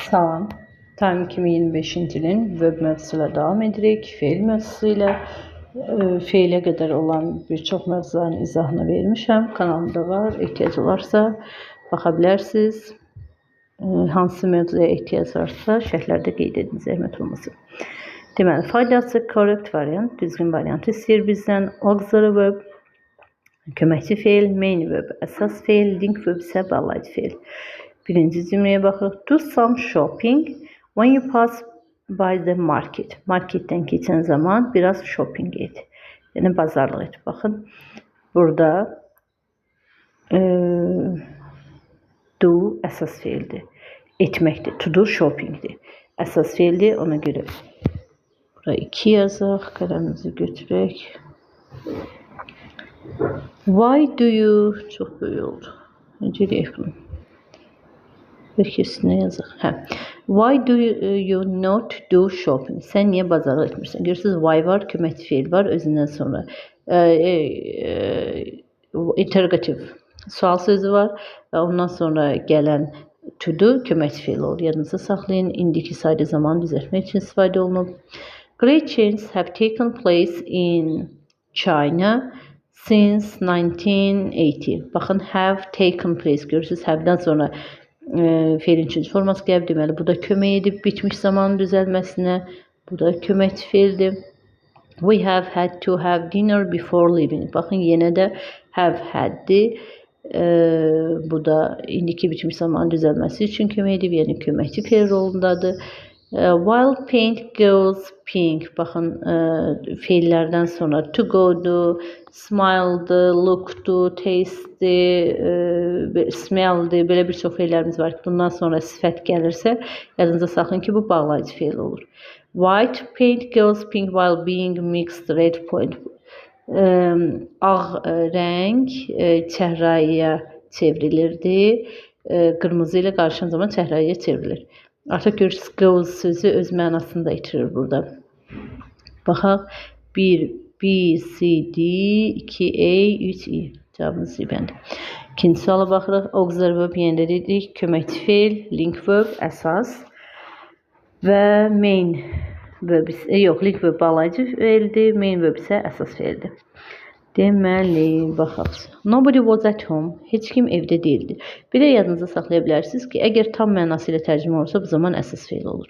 Salam. Tam 2025-ci ilin web mövzusu ilə davam edirik. Feil mövzusu ilə feilə qədər olan bir çox mövzuların izahını vermişəm. Kanalımda var. Ehtiyac olarsa baxa bilərsiniz. Hansı mövzuya ehtiyac varsa şərhlərdə qeyd edin, zəhmət olmasın. Deməli, faydası correct variant, düzgün variantı istəyir bizdən. Auxiliary verb, köməkçi feil, main verb, əsas feil, link verb isə bağlayıcı feil. Birinci cümləyə baxırıq. Do some shopping when you pass by the market. Marketdən keçən zaman biraz shopping et. Yəni bazarlıq et. Baxın, burada do əsas feildir. Etməkdir. To do shoppingdir. Əsas feildir. Ona görə bura 2 yazaq. Qələmimizi götürək. Why do you... Çox böyük oldu. Necə eləyək bunu? Belki üstüne yazıq. Why do you not do shopping? Sən niyə bazarlıq etmirsən? Görürsünüz, why var, köməkçi feil var, özündən sonra interrogative sual sözü var və ondan sonra gələn to do köməkçi feil olur. Yadınızda saxlayın, indiki sayda zamanı düzəltmək üçün istifadə olunub. Great changes have taken place in China since 1980. Baxın, have taken place. Görürsünüz, have-dən sonra feilin üçüncü forması gəlib, deməli, bu da kömək edib bitmiş zamanın düzəlməsinə. Bu da köməkçi feildir. We have had to have dinner before leaving. Baxın, yenə də have had-dir. Bu da indiki bitmiş zamanın düzəlməsi üçün kömək edib, yəni köməkçi feil rolundadır. While paint goes pink. Baxın, feillərdən sonra to go-dur, smile-dır, look-dur, taste-dir, smell-dir. Belə bir çox feillərimiz var ki, bundan sonra sifət gəlirsə, yadınıza saxlayın ki, bu bağlayıcı feil olur. White paint goes pink while being mixed red point. Ağ rəng çəhrayıya çevrilirdi. Qırmızı ilə qarışan zaman çəhrayıya çevrilir. Artıq görürsünüz, goes sözü öz mənasını da itirir burada. Baxaq, 1, B, C, D, 2, A, 3, E. Cavabımız C-bəndir. İkinci suala baxırıq. Auxiliary verb yenə dedik. Köməkçi feil, link verb, əsas və main verb isə, yox, link verb bağlayıcı feildir, main verb isə əsas feildir. Deməli, baxaq. Nobody was at home. Heç kim evdə deyildi. Bir də yadınıza saxlaya bilərsiniz ki, əgər tam mənası ilə tərcümə olursa, bu zaman əsas feil olur.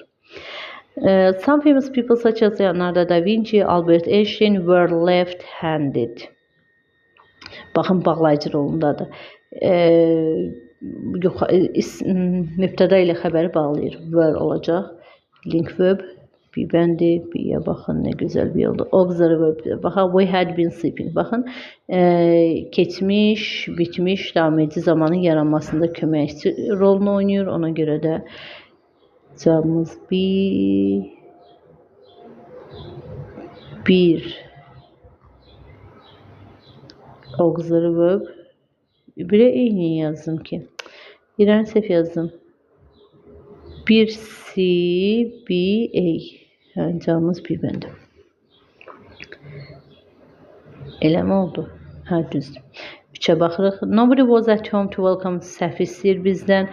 Some famous people such as Leonardo da Vinci, Albert Einstein were left-handed. Baxın, bağlayıcı rolundadır. Mübtəda ilə xəbəri bağlayır. Were olacaq. Link verb. B-bəndir. B-yə baxın, nə gözəl bir yoldur. Auxiliary verb. Baxın, we had been sleeping. Baxın, keçmiş, bitmiş, davam edici zamanın yaranmasında köməkçi rolunu oynayır. Ona görə də cavabımız bir auxiliary verb. Birə eyni yazdım ki. İrəni səhv yazdım. Bir C, B, A. Yəni, cavabımız bir-bəndir. Eləmi oldu? Hə, düzdür. 3-ə baxırıq. Nobody was at home to welcome. Səhv istəyir bizdən.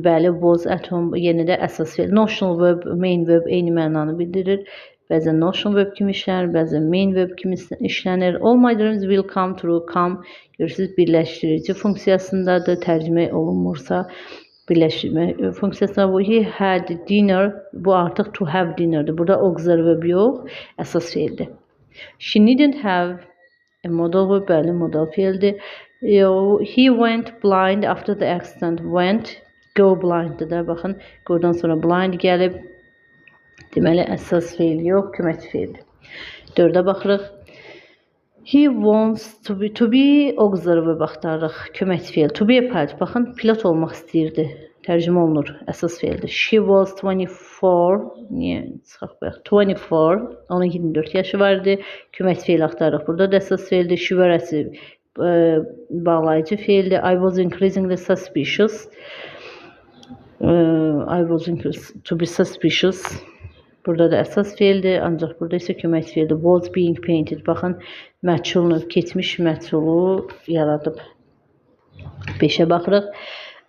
Bəli, was at home yenə də əsas feil. Notional verb, main verb eyni mənanı bildirir. Bəzən notional verb kimi işlənir, bəzən main verb kimi işlənir. All my dreams will come true. Come, görürsünüz, birləşdirici funksiyasındadır. Tərcümə olunmursa, birləşdirmə funksiyasına bu. He had dinner. Bu artıq to have dinner'dır. Burada auxiliary verb yox, əsas feildir. She didn't have a modal verb, bəli, modal feildir. He went blind after the accident. Went, go blind'dır da. Baxın, qodan sonra blind gəlib. Deməli, əsas feil yox, köməkçi feildir. 4-ə baxırıq. He wants to be auxiliary verb axtarırıq. Köməkçi feil. To be a pilot. Baxın, pilot olmaq istəyirdi. Tərcümə olunur. Əsas feildir. She was 24. Niyə? Çıxaq bayaq. 24. Onun 24 yaşı vardı. Köməkçi feil axtarırıq. Burada da əsas feildir. She were bağlayıcı feildir. I was increasingly suspicious. I was to be suspicious. Burada da əsas feildir, ancaq burada isə köməkçi feildir. Was being painted. Baxın, məchulunu, keçmiş məchulu yaradıb. 5-ə baxırıq.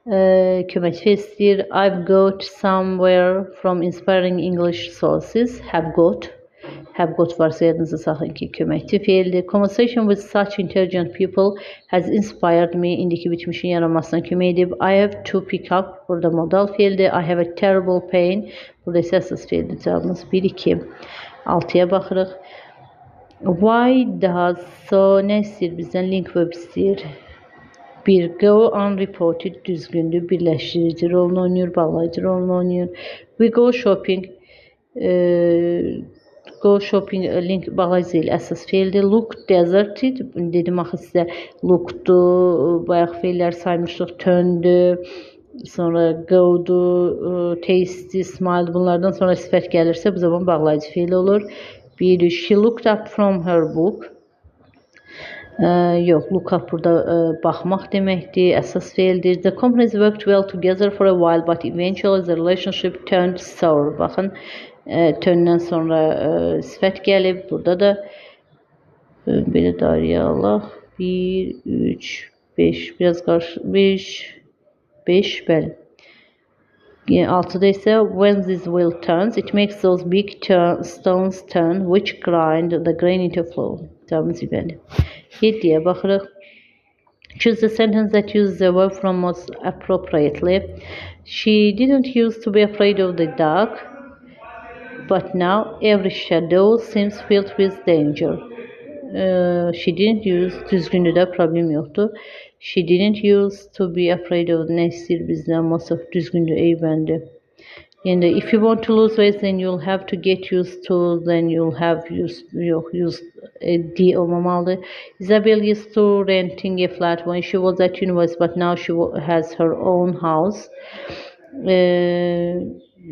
Kömək istəyir. I've got somewhere from inspiring English sources. Have got varsa yadınıza saxlayın ki, köməkçi feildir. Conversation with such intelligent people has inspired me. İndiki bitmişin yaranmasına kömək edib. I have to pick up. Burada modal feildir. I have a terrible pain. Burada isə əsas feildir. Cavabımız 1-2. 6-ya baxırıq. Why does so nə istəyir bizdən? Link web istəyir. 1. Go unreported düzgündür. Birləşdirici rolunu oynayır. Bağlayıcı rolunu oynayır. We go shopping. Go shopping link bağlayıcı ilə əsas feildir. Look deserted. Dedim axı sizə look'dur. Bayaq feillər saymışdıq. Turn'dur. Sonra go'dur. Tasty, smiled. Bunlardan sonra sifət gəlirsə bu zaman bağlayıcı feil olur. 1. She looked up from her book. Yox, look up burada baxmaq deməkdir. Əsas feildir. The companies worked well together for a while but eventually the relationship turned sour. Baxın. Töndən sonra sifət gəlib. Burada da belə darıyalaq. 1, 3, 5. Biraz qarşı. 5, bəli. 6-da isə when this wheel turns, it makes those big stones turn, which grind the grain into flour. Cavabımız bəli. 7-yə baxırıq. Choose the sentence that uses the verb from most appropriately. She didn't used to be afraid of the dark. But now every shadow seems filled with danger. She didn't use, düzgündür də problem yoxdur. She didn't use to be afraid of nə istəyir bizdən? Most of düzgündür, eybəndir. Yəni, if you want to lose weight, then you'll have to get used to, then you'll have used D olmamalıdır. Isabel used to renting a flat when she was at university, but now she has her own house.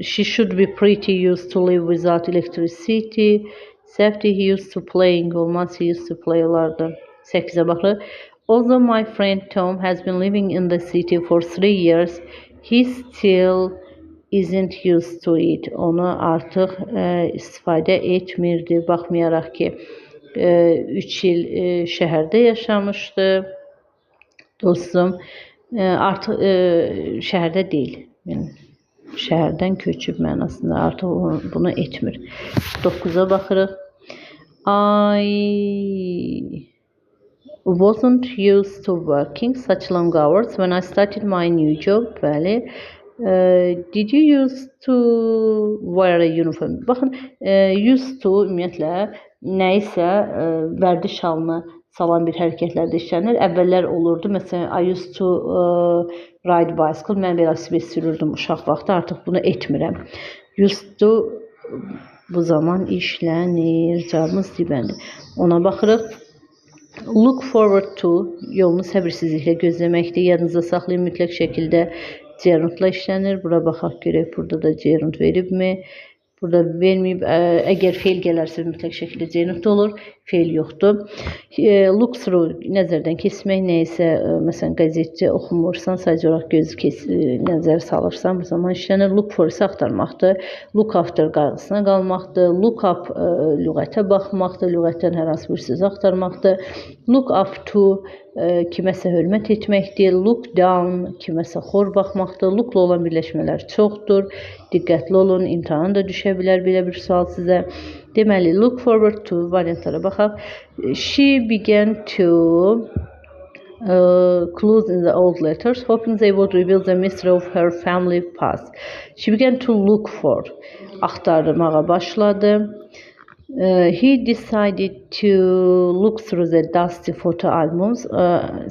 She should be pretty used to live without electricity. Safety, he used to playing olmaz, he used to play olardı. 8'e baxırıq. Although my friend Tom has been living in the city for 3 years, he still isn't used to it. Onu artıq istifadə etmirdi. Baxmayaraq ki, 3 il şəhərdə yaşamışdı. Dostum, artıq şəhərdə deyil. Yəni, şəhərdən köçüb mənasında artıq bunu etmir. 9'a baxırıq. I wasn't used to working such long hours when I started my new job. Bəli. Did you used to wear a uniform? Baxın, used to ümumiyyətlə nə isə vərdiş halına salan bir hərəkətlərdə işlənir. Əvvəllər olurdu. Məsələn, I used to ride bicycle. Mən velosiped sürürdüm uşaq vaxtı. Artıq bunu etmirəm. Used to bu zaman işlənir. Cavabımız dibəndir. Ona baxırıq. Look forward to yolunu səbirsizliklə gözləməkdir. Yadınızda saxlayın, mütləq şəkildə gerundla işlənir. Bura baxaq görək. Burada da gerund veribmi? Burada verməyib. Əgər feil gələrsə mütləq şəkildə gerund olur. Feil yoxdur. Look through nəzərdən keçmək nə isə, məsələn, qəzetçi oxumursan, sadəcə olaraq nəzər salırsan, bu zaman işlənir. Look for isə axtarmaqdır. Look after qayğısına qalmaqdır. Look up lüğətə baxmaqdır. Lüğətdən hər hansı bir söz axtarmaqdır. Look up to kiməsə hörmət etməkdir. Look down kiməsə xor baxmaqdır. Lookla olan birləşmələr çoxdur. Diqqətli olun, imtahan da düşə bilər belə bir sual sizə. Deməli, look forward to variantlara baxaq. She began to clues in the old letters, hoping they would reveal the mystery of her family past. She began to look for. Axtarmağa başladı. He decided to look through the dusty photo albums,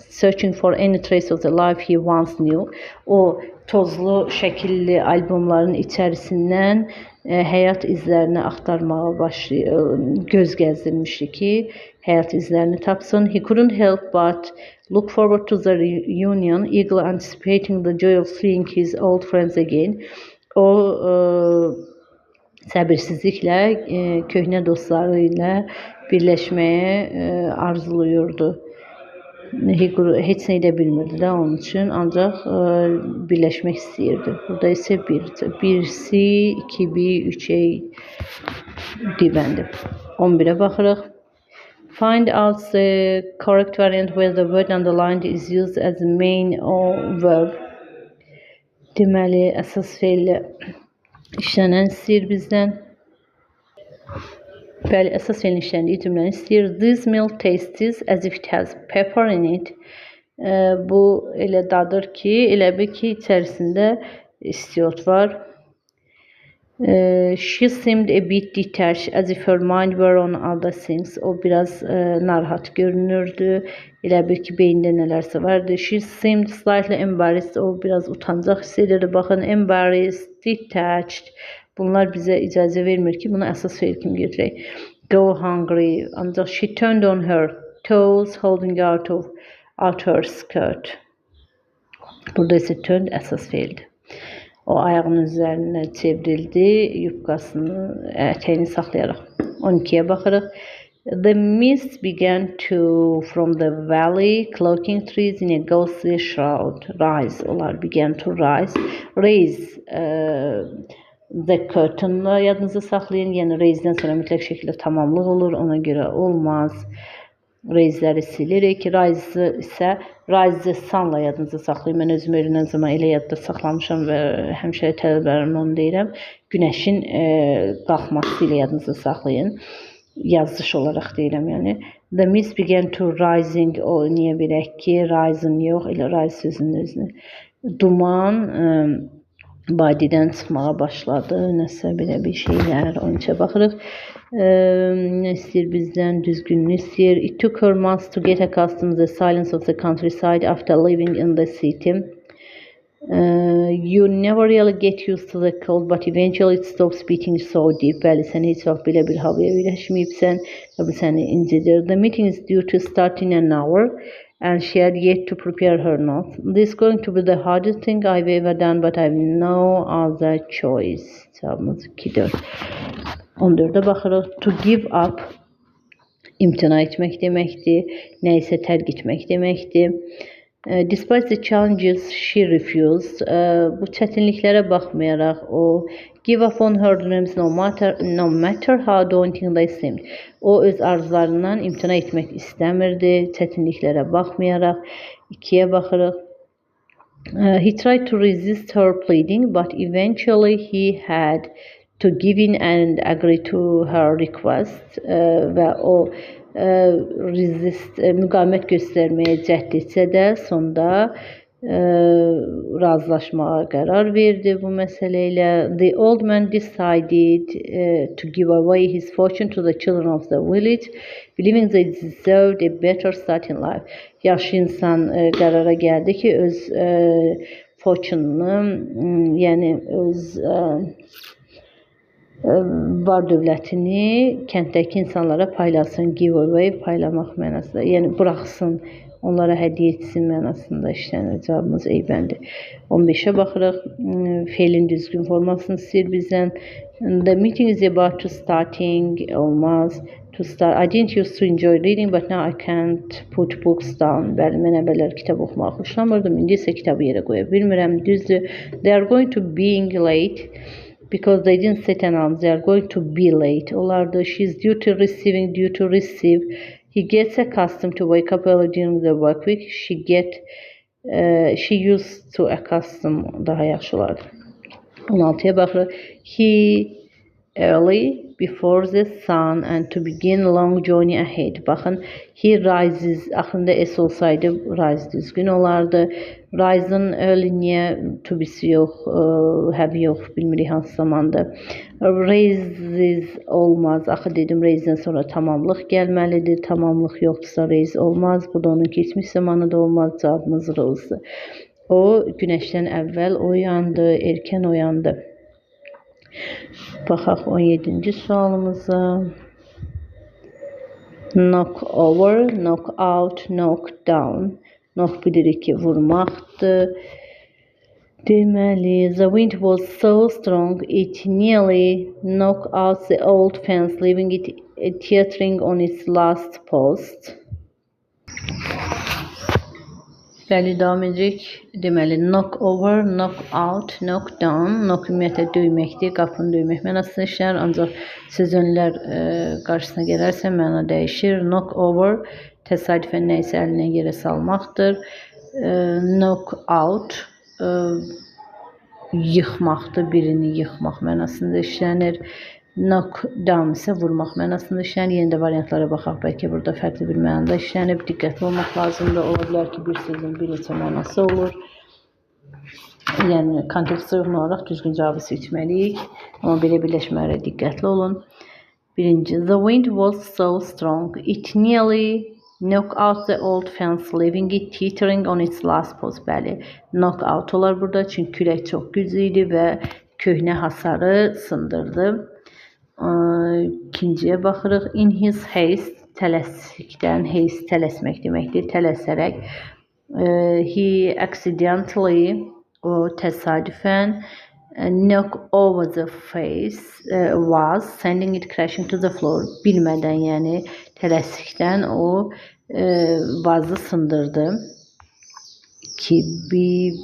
searching for any trace of the life he once knew. O tozlu, şəkilli albomların içərisindən həyat izlərini axtarmağa göz gəzdirmişdi ki, həyat izlərini tapsın. He couldn't help but look forward to the reunion, eagerly anticipating the joy of seeing his old friends again. O səbirsizliklə köhnə dostları ilə birləşməyə arzuluyurdu. Heç nə edə bilmirdi də onun üçün, ancaq birləşmək istəyirdi. Burada isə 1C, 2B, 3A dibəndir. 11'e baxırıq. Find out the correct variant where the word underlined is used as the main verb. Deməli, əsas feillə işlənən istəyir bizdən. Bəli, əsas feilin işləndiyi cümləni istəyir. This meal tastes as if it has pepper in it. Bu elə dadır ki, elə bil ki, içərisində istiot var. She seemed a bit detached as if her mind were on other things. O biraz narahat görünürdü. Elə bil ki, beyində nələrsə vardı. She seemed slightly embarrassed. O biraz utancaq hiss edirdi. Baxın, embarrassed, detached. Bunlar bizə icazə vermir ki, bunu əsas feil kimi götürək. Go hungry. Ancaq she turned on her toes, holding out her skirt. Burada isə turned əsas feildir. O ayağının üzərinə çevrildi, yubkasını, ətəyini saxlayaraq. 12-yə baxırıq. The mist began to from the valley, cloaking trees in a ghostly shroud. Rise, onlar began to rise. Raise, the curtain'la yadınızda saxlayın. Yəni raise'dən sonra mütləq şəkildə tamamlıq olur, ona görə olmaz. Raisləri silirik. Rise isə rise sun'la yadınızda saxlayın. Mən özüm öyrənən zaman elə yadda saxlamışam və həmişə tələbələrimə onu deyirəm. Günəşin qalxması ilə yadınızda saxlayın. Yazılış olaraq deyirəm, yəni. The mist began to rising. O niyə bilək ki, rising yox, elə rise sözünün özünü. Duman vadidən çıxmağa başladı. Nəsə belə bir şeylər. 13-ə baxırıq. Nə istəyir bizdən? Düzgünlüyü istəyir. It took her months to get accustomed to the silence of the countryside after living in the city. You never really get used to the cold, but eventually it stops beating so deep. Bəli, sən heç vaxt belə bir havaya öyrəşməyibsən və bu səni incidir. The meeting is due to start in an hour. And she had yet to prepare her notes. This is going to be the hardest thing I've ever done, but I've no other choice. Cevabımız 2-4. 14'e baxırıq. To give up, imtina etmək deməkdir. Nəyisə tərk etmək deməkdir. Despite the challenges, she refused. Bu çətinliklərə baxmayaraq o give up on her dreams no matter how daunting they seemed. O öz arzularından imtina etmək istəmirdi, çətinliklərə baxmayaraq. 2-yə baxırıq. He tried to resist her pleading, but eventually he had to give in and agree to her request. Və o müqavimət göstərməyə cəhd etsə də sonda razılaşmağa qərar verdi bu məsələ ilə. The old man decided to give away his fortune to the children of the village, believing they deserved a better start in life. Yaşlı insan qərara gəldi ki, öz fortune'unu, yəni öz var dövlətini kənddəki insanlara paylasın, give away, paylamaq mənasında, yəni buraxsın, onlara hədiyyə etsin mənasında işlənir. Cavabımız eybəndir. 15'ə baxırıq. Feilin düzgün formasını istəyir bizdən. The meeting is about to starting. Olmaz. To start. I didn't used to enjoy reading, but now I can't put books down. Bəli, mən əvvəllər kitab oxumağı xoşlamırdım. İndi isə kitabı yerə qoya bilmirəm. Düzdür. They are going to being late. Because they didn't set an alarm, they are going to be late. Olardı. She's due to receive. He gets accustomed to wake up early during the work week. She used to accustom, daha yaxşı olardı. 16'ya baxırıq. He early before the sun and to begin long journey ahead. Baxın, he rises, axırında s olsaydı rise düzgün olardı. Rise'ın early niyə to-bisi yox, have yox, bilmirik hansı zamandır. Raises olmaz. Axı dedim, raise'dən sonra tamamlıq gəlməlidir. Tamamlıq yoxdursa raise olmaz. Bu da onun keçmiş zamanı da olmaz. Cavabımız rose'dur. O günəşdən əvvəl oyandı, erkən oyandı. Baxaq 17-ci sualımıza. Knock over, knock out, knock down. Knock bilirik ki vurmaqdır. Deməli, the wind was so strong it nearly knocked out the old fence, leaving it teetering on its last post. Bəli, davam edirik. Deməli, knock over, knock out, knock down. Knock ümumiyyətlə döyməkdir, qapını döymək mənasını işləyir. Ancaq sözünlər qarşısına gələrsə məna dəyişir. Knock over təsadüfən nəyisə əlinə yerə salmaqdır. Knock out yıxmaqdır, birini yıxmaq mənasında işlənir. Knock down isə vurmaq mənasında işlənir. Yenə də variantlara baxaq, bəlkə burada fərqli bir mənada işlənib. Diqqətli olmaq lazımdır. Ola bilər ki, bir sözün bir neçə mənası olur. Yəni kontekstə uyğun olaraq düzgün cavabı seçməliyik. Amma belə birləşmələrə diqqətli olun. Birinci, the wind was so strong it nearly knocked out the old fence, leaving it teetering on its last post. Bəli, knock out olar burada, çünki külək çox güclü idi və köhnə hasarı sındırdı. İkinciyə baxırıq. In his haste, tələsikdən, haste tələsmək deməkdir, tələsərək. He accidentally, o təsadüfən, knock over the face, was sending it crashing to the floor. Bilmədən, yəni tələsikdən o vazı sındırdı. 2B,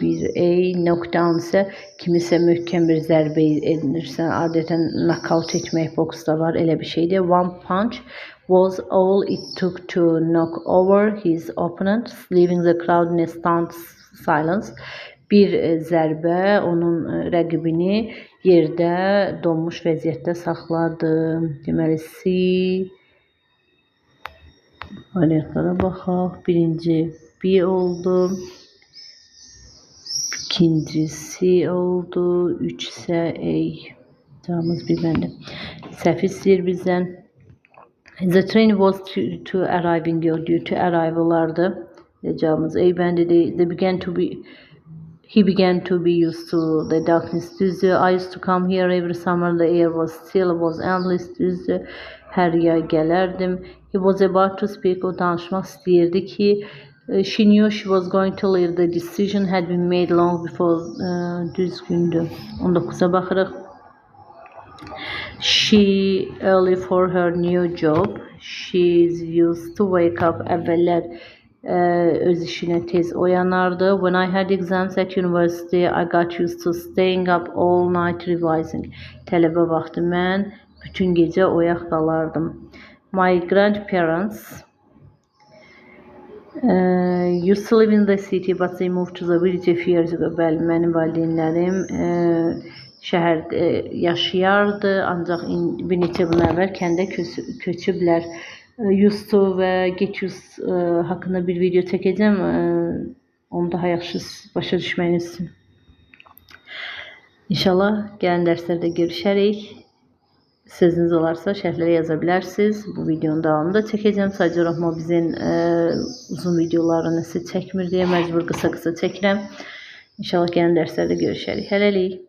1A, knockdown isə kimisə möhkəm bir zərbə edilirsən. Adətən knockout etmək boksda var, elə bir şeydir. One punch was all it took to knock over his opponent, leaving the crowd in a stunned silence. Bir zərbə onun rəqibini yerdə donmuş vəziyyətdə saxladı. Deməli, C variantlara baxaq. Birinci B oldu. İkincisi oldu. 3 isə A. Cavabımız bir bəndə. Səhv istəyir bizdən. The train was to arriving, due to arrive olardı. Cavabımız A bəndidir. He began to be used to the darkness. Düzdür. I used to come here every summer. The air was still, was endless. Düzdür. Hər yay gələrdim. He was about to speak. O danışmaq istəyirdi ki, she knew she was going to leave. The decision had been made long before. Düzgündür. 19'a baxırıq. She early for her new job. She's used to wake up. Əvvəllər öz işinə tez oyanardı. When I had exams at university, I got used to staying up all night revising. Tələbə vaxtı mən bütün gecə oyaq qalardım. My grandparents used to live in the city, but they moved to the village a few years ago. Bəli, mənim valideynlərim şəhərdə yaşayardı, ancaq bir neçə gün əvvəl kəndə köçüblər. Used to və get used haqqında bir video çəkəcəm. Onu daha yaxşı başa düşməyiniz üçün. İnşallah gələn dərslərdə görüşərik. Sözünüz olarsa şərhlərə yaza bilərsiniz. Bu videonun davamında çəkəcəm. Sadəcə Rahmobizin uzun videolarını sizə çəkmir deyə məcbur qısa-qısa çəkirəm. İnşallah gələn dərslərdə görüşərik. Hələlik.